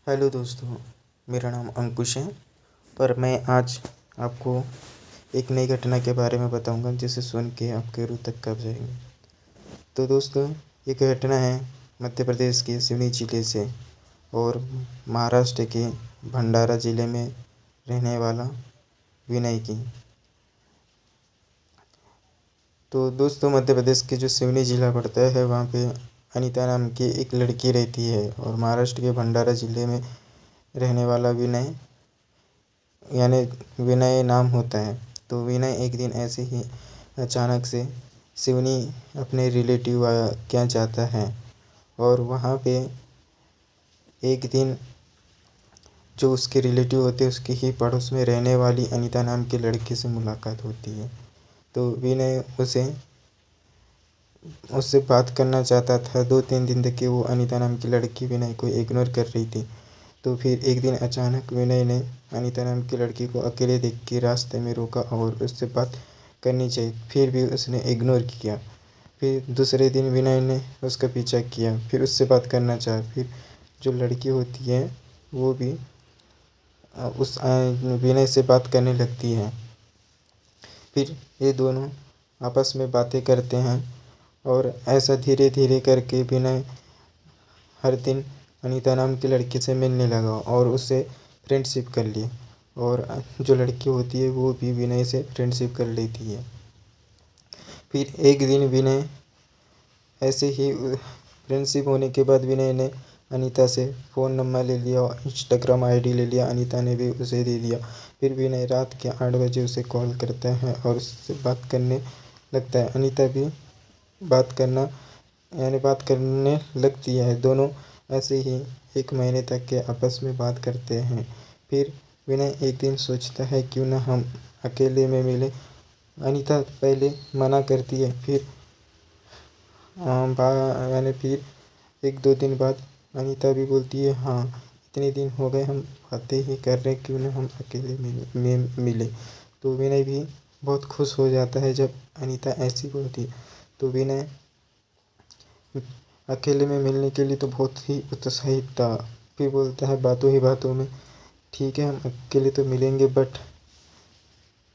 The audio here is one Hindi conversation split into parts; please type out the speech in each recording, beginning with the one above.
हेलो दोस्तों, मेरा नाम अंकुश है और मैं आज आपको एक नई घटना के बारे में बताऊंगा जिसे सुन के आपके रूह तक काँप जाएंगे। तो दोस्तों, ये घटना है मध्य प्रदेश के सिवनी जिले से और महाराष्ट्र के भंडारा जिले में रहने वाला विनय की। तो दोस्तों, मध्य प्रदेश के जो सिवनी ज़िला पड़ता है वहाँ पे अनीता नाम की एक लड़की रहती है और महाराष्ट्र के भंडारा ज़िले में रहने वाला विनय यानी विनय नाम होता है। तो विनय एक दिन ऐसे ही अचानक से सिवनी अपने रिलेटिव क्या जाता है और वहाँ पे एक दिन जो उसके रिलेटिव होते हैं उसके ही पड़ोस में रहने वाली अनीता नाम की लड़की से मुलाकात होती है। तो विनय उससे बात करना चाहता था। 2-3 दिन तक कि वो अनीता नाम की लड़की विनय को इग्नोर कर रही थी। तो फिर एक दिन अचानक विनय ने अनीता नाम की लड़की को अकेले देख के रास्ते में रोका और उससे बात करनी चाहिए, फिर भी उसने इग्नोर किया। फिर दूसरे दिन विनय ने उसका पीछा किया, फिर उससे बात करना चाहा। फिर जो लड़की होती है वो भी उस विनय से बात करने लगती है। फिर ये दोनों आपस में बातें करते हैं और ऐसा धीरे धीरे करके विनय हर दिन अनीता नाम की लड़की से मिलने लगा और उससे फ्रेंडशिप कर ली और जो लड़की होती है वो भी विनय से फ्रेंडशिप कर लेती है। फिर एक दिन विनय ऐसे ही फ्रेंडशिप होने के बाद विनय ने अनीता से फ़ोन नंबर ले लिया और इंस्टाग्राम आईडी ले लिया। अनीता ने भी उसे दे दिया। फिर विनय रात के 8 बजे उसे कॉल करता है और उससे बात करने लगता है। अनीता भी बात करने लगती है। दोनों ऐसे ही 1 महीने तक के आपस में बात करते हैं। फिर विनय एक दिन सोचता है क्यों ना हम अकेले में मिले। अनीता पहले मना करती है, फिर फिर 1-2 दिन बाद अनीता भी बोलती है हाँ, इतने दिन हो गए हम बातें ही कर रहे, क्यों ना हम अकेले में मिले। तो विनय भी बहुत खुश हो जाता है जब अनीता ऐसी बोलती है। तो विनय अकेले में मिलने के लिए तो बहुत ही उत्साहित था। फिर बोलता है बातों ही बातों में, ठीक है हम अकेले तो मिलेंगे बट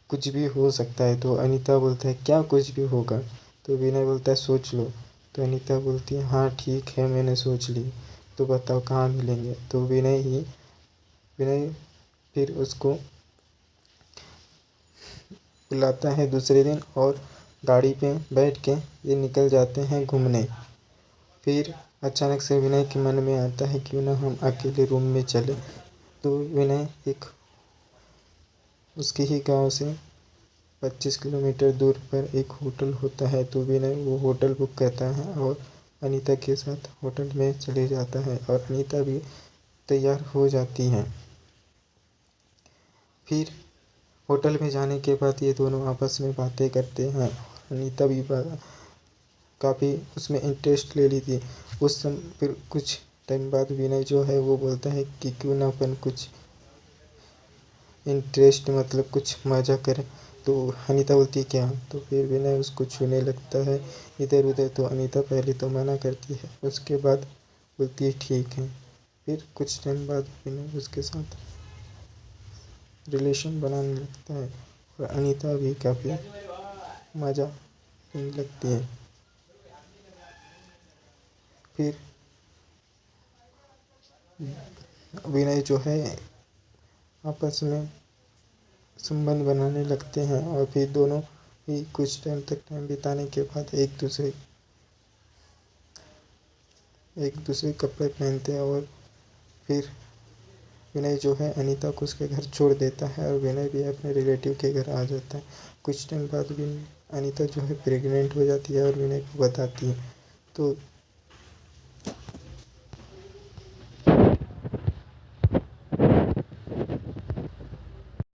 कुछ भी हो सकता है। तो अनीता बोलता है क्या कुछ भी होगा। तो विनय बोलता है सोच लो। तो अनीता बोलती है हाँ ठीक है मैंने सोच ली, तो बताओ कहाँ मिलेंगे। तो विनय फिर उसको बुलाता है दूसरे दिन और गाड़ी पे बैठ के ये निकल जाते हैं घूमने। फिर अचानक से विनय के मन में आता है क्यों ना हम अकेले रूम में चले। तो विनय उसके ही गांव से 25 किलोमीटर दूर पर एक होटल होता है। तो विनय वो होटल बुक करता है और अनीता के साथ होटल में चले जाता है और अनीता भी तैयार हो जाती है। फिर होटल में जाने के बाद ये दोनों आपस में बातें करते हैं। अनीता भी काफ़ी उसमें इंटरेस्ट ले ली थी उस समय। फिर कुछ टाइम बाद विनय जो है वो बोलता है कि क्यों ना अपन कुछ इंटरेस्ट मतलब कुछ मज़ा करें। तो अनीता बोलती है क्या। तो फिर विनय उसको छूने लगता है इधर उधर। तो अनीता पहले तो मना करती है, उसके बाद बोलती है ठीक है। फिर कुछ टाइम बाद विनय उसके साथ रिलेशन बनाने लगता है और अनीता भी काफ़ी मज़ा लेने लगती है। फिर विनय जो है आपस में संबंध बनाने लगते हैं और फिर दोनों ही कुछ टाइम तक टाइम बिताने के बाद एक दूसरे कपड़े पहनते हैं और फिर विनय जो है अनीता को उसके घर छोड़ देता है और विनय भी अपने रिलेटिव के घर आ जाता है। कुछ टाइम बाद भी अनीता जो है प्रेग्नेंट हो जाती है और विनय को बताती है। तो